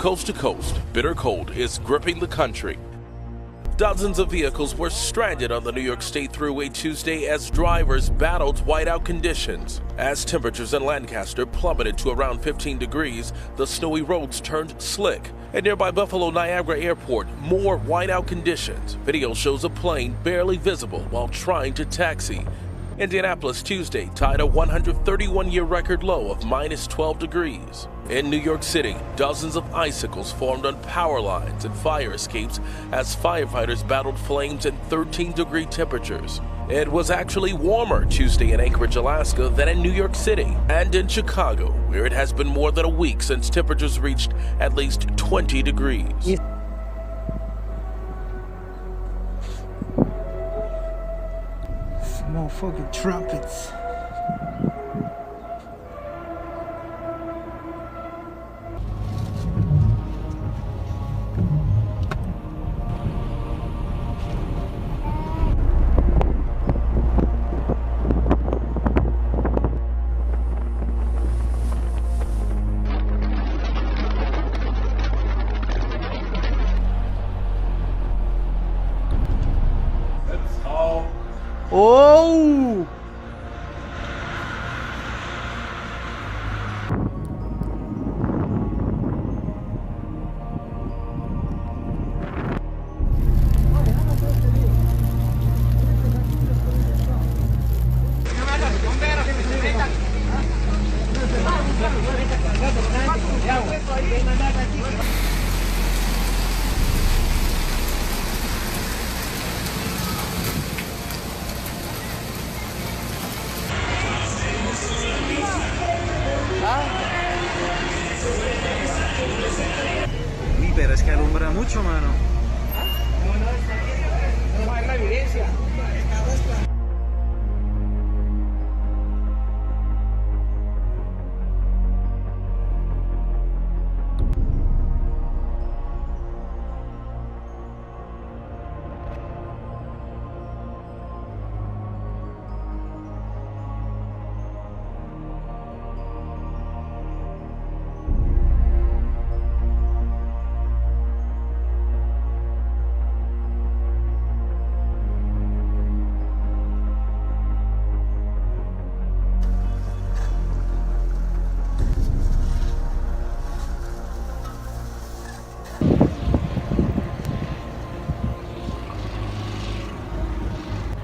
Coast to coast, bitter cold is gripping the country. Dozens of vehicles were stranded on the New York State Thruway Tuesday as drivers battled whiteout conditions. As temperatures in Lancaster plummeted to around 15 degrees, the snowy roads turned slick. At nearby Buffalo Niagara Airport, more whiteout conditions. Video shows a plane barely visible while trying to taxi. Indianapolis Tuesday tied a 131-year record low of minus 12 degrees. In New York City, dozens of icicles formed on power lines and fire escapes as firefighters battled flames in 13-degree temperatures. It was actually warmer Tuesday in Anchorage, Alaska than in New York City and in Chicago, where it has been more than a week since temperatures reached at least 20 degrees. Motherfucking trumpets. Oh! Pero es que alumbra mucho, mano. No es la evidencia.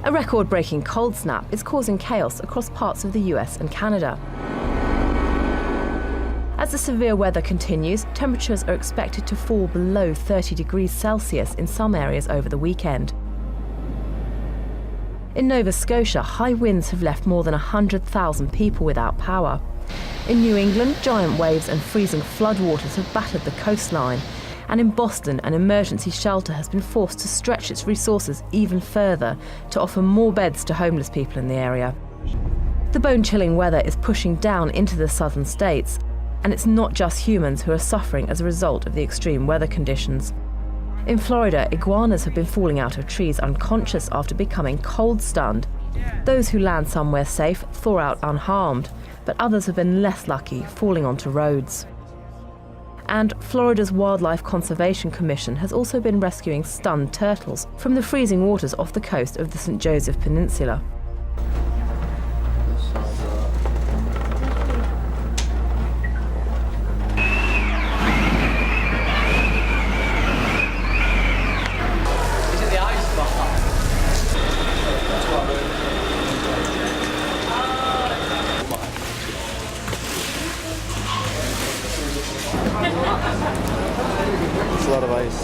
A record-breaking cold snap is causing chaos across parts of the US and Canada. As the severe weather continues, temperatures are expected to fall below 30 degrees Celsius in some areas over the weekend. In Nova Scotia, high winds have left more than 100,000 people without power. In New England, giant waves and freezing floodwaters have battered the coastline. And in Boston, an emergency shelter has been forced to stretch its resources even further to offer more beds to homeless people in the area. The bone-chilling weather is pushing down into the southern states, and it's not just humans who are suffering as a result of the extreme weather conditions. In Florida, iguanas have been falling out of trees unconscious after becoming cold-stunned. Those who land somewhere safe thaw out unharmed, but others have been less lucky, falling onto roads. And Florida's Wildlife Conservation Commission has also been rescuing stunned turtles from the freezing waters off the coast of the St. Joseph Peninsula. It's a lot of ice.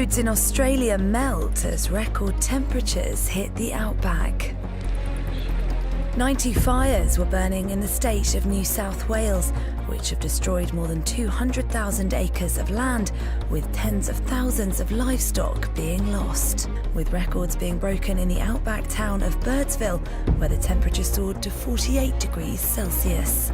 Roads in Australia melt as record temperatures hit the outback. 90 fires were burning in the state of New South Wales, which have destroyed more than 200,000 acres of land, with tens of thousands of livestock being lost. With records being broken in the outback town of Birdsville, where the temperature soared to 48 degrees Celsius.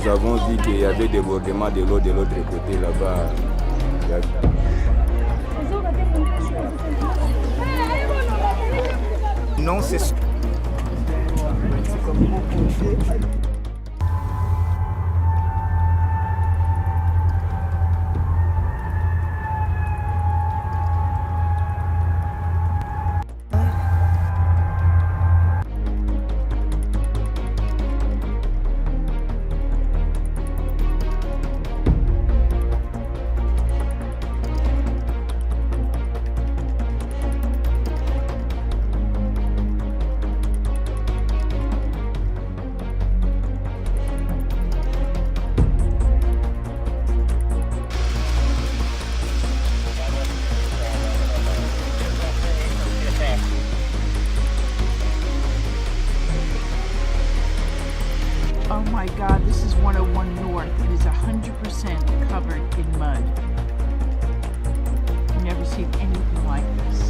Nous avons vu qu'il y avait des débordements de l'eau de l'autre côté là-bas. Non, c'est comme Oh my God, this is 101 North. It is 100% covered in mud. I've never seen anything like this.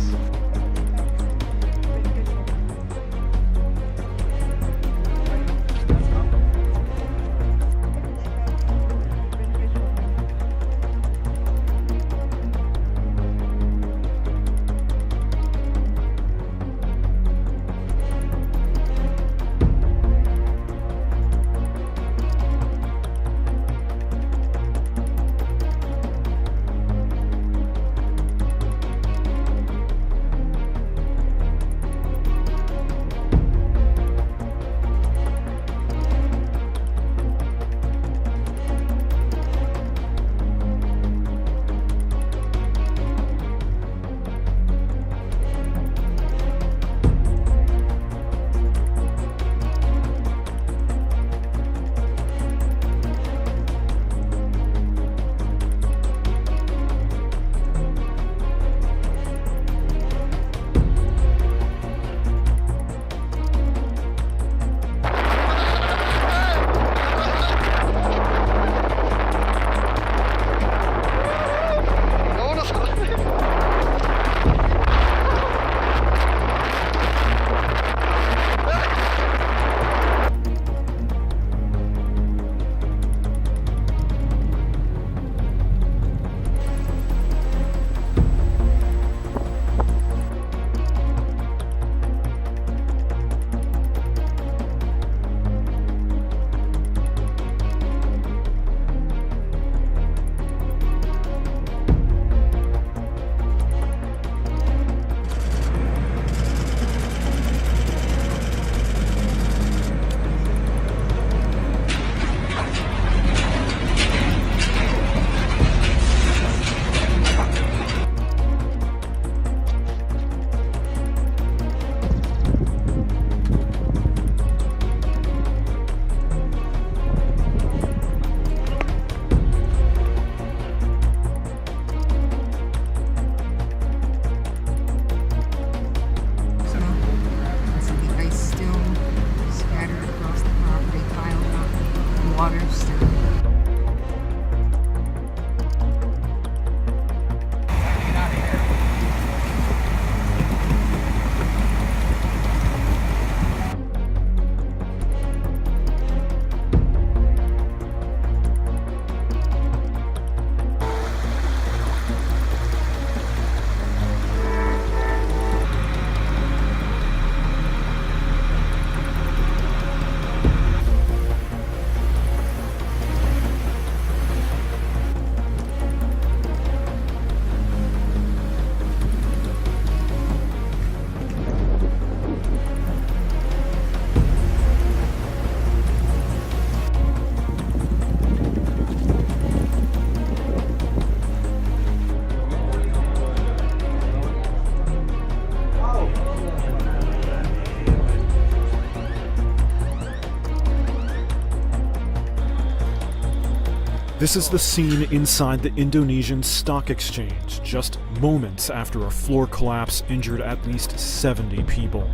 This is the scene inside the Indonesian stock exchange, just moments after a floor collapse injured at least 70 people.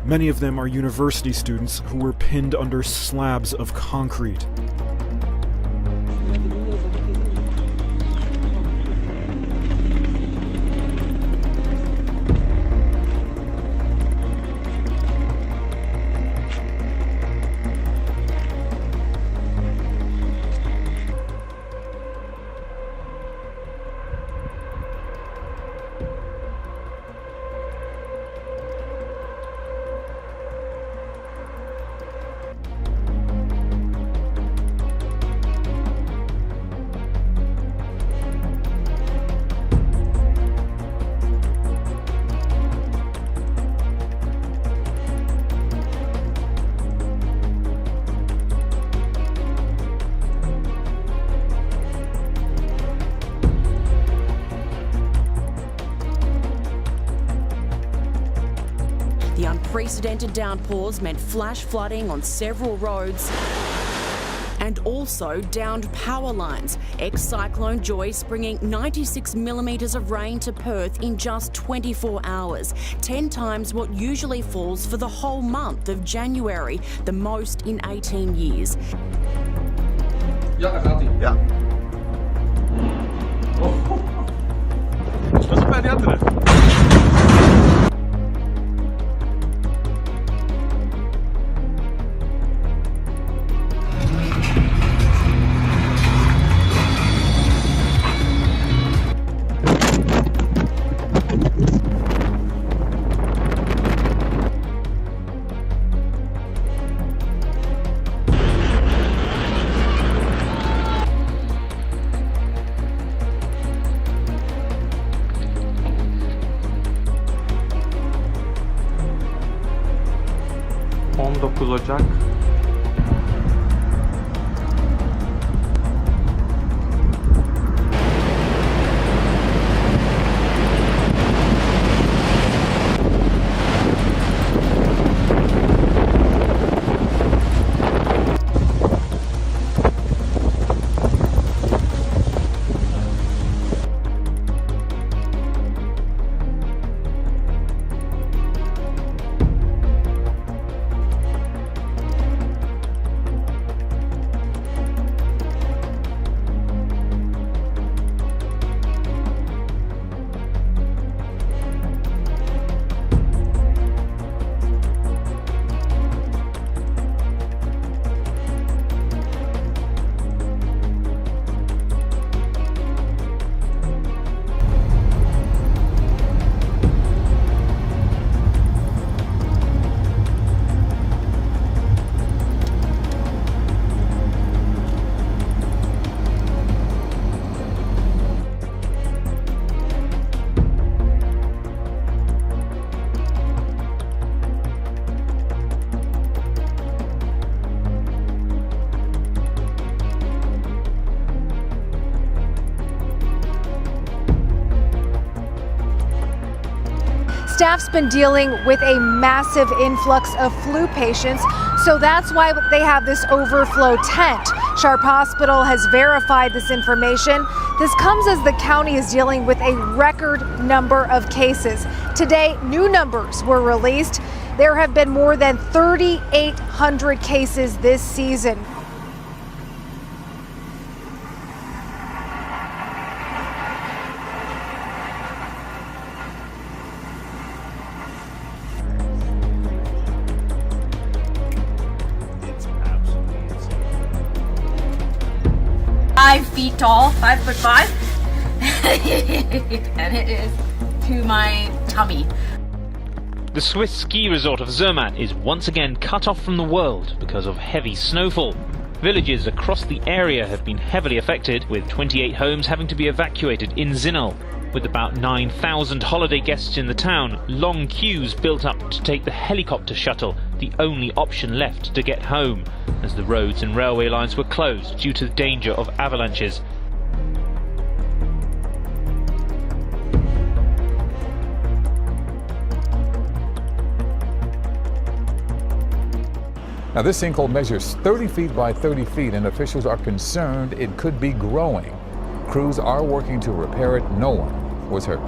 Many of them are university students who were pinned under slabs of concrete. The unprecedented downpours meant flash flooding on several roads and also downed power lines. Ex-cyclone Joyce bringing 96 millimetres of rain to Perth in just 24 hours, 10 times what usually falls for the whole month of January, the most in 18 years. Ja, daar gaat hij. Ja. Dat is bij die andere. Ocak Staff's been dealing with a massive influx of flu patients, so that's why they have this overflow tent. Sharp Hospital has verified this information. This comes as the county is dealing with a record number of cases. Today, new numbers were released. There have been more than 3,800 cases this season. 5 feet tall, 5'5", and it is to my tummy. The Swiss ski resort of Zermatt is once again cut off from the world because of heavy snowfall. Villages across the area have been heavily affected, with 28 homes having to be evacuated in Zinal. With about 9,000 holiday guests in the town, long queues built up to take the helicopter shuttle, the only option left to get home, as the roads and railway lines were closed due to the danger of avalanches. Now, this sinkhole measures 30 feet by 30 feet, and officials are concerned it could be growing. Crews are working to repair it. No one was hurt.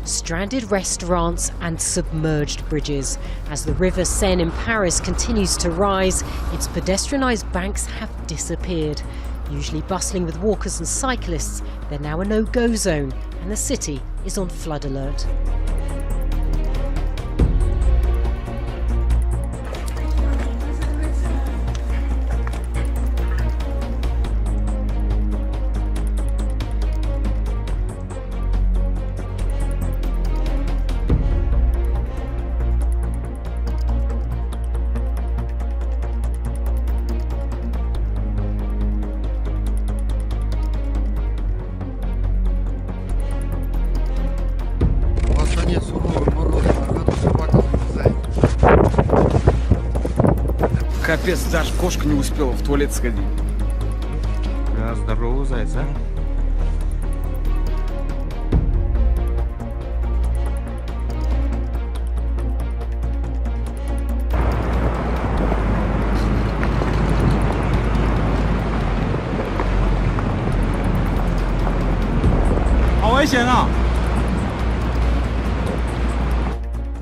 Stranded restaurants and submerged bridges. As the River Seine in Paris continues to rise, its pedestrianised banks have disappeared. Usually bustling with walkers and cyclists, they're now a no-go zone, and the city is on flood alert. Капец, даже кошка не успела в туалет сходить. Здорово, заяц, а?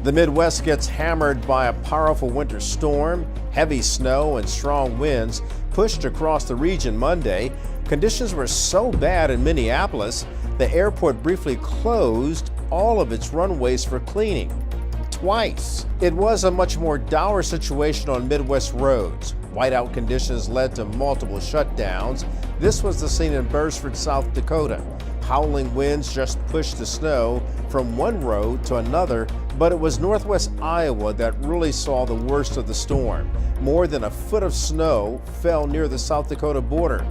The Midwest gets hammered by a powerful winter storm. Heavy snow and strong winds pushed across the region Monday. Conditions were so bad in Minneapolis, the airport briefly closed all of its runways for cleaning. Twice. It was a much more dour situation on Midwest roads. Whiteout conditions led to multiple shutdowns. This was the scene in Beresford, South Dakota. Howling winds just pushed the snow from one road to another, but it was northwest Iowa that really saw the worst of the storm. More than a foot of snow fell near the South Dakota border.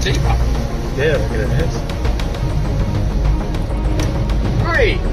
teapot. Yeah, look at it is. Great.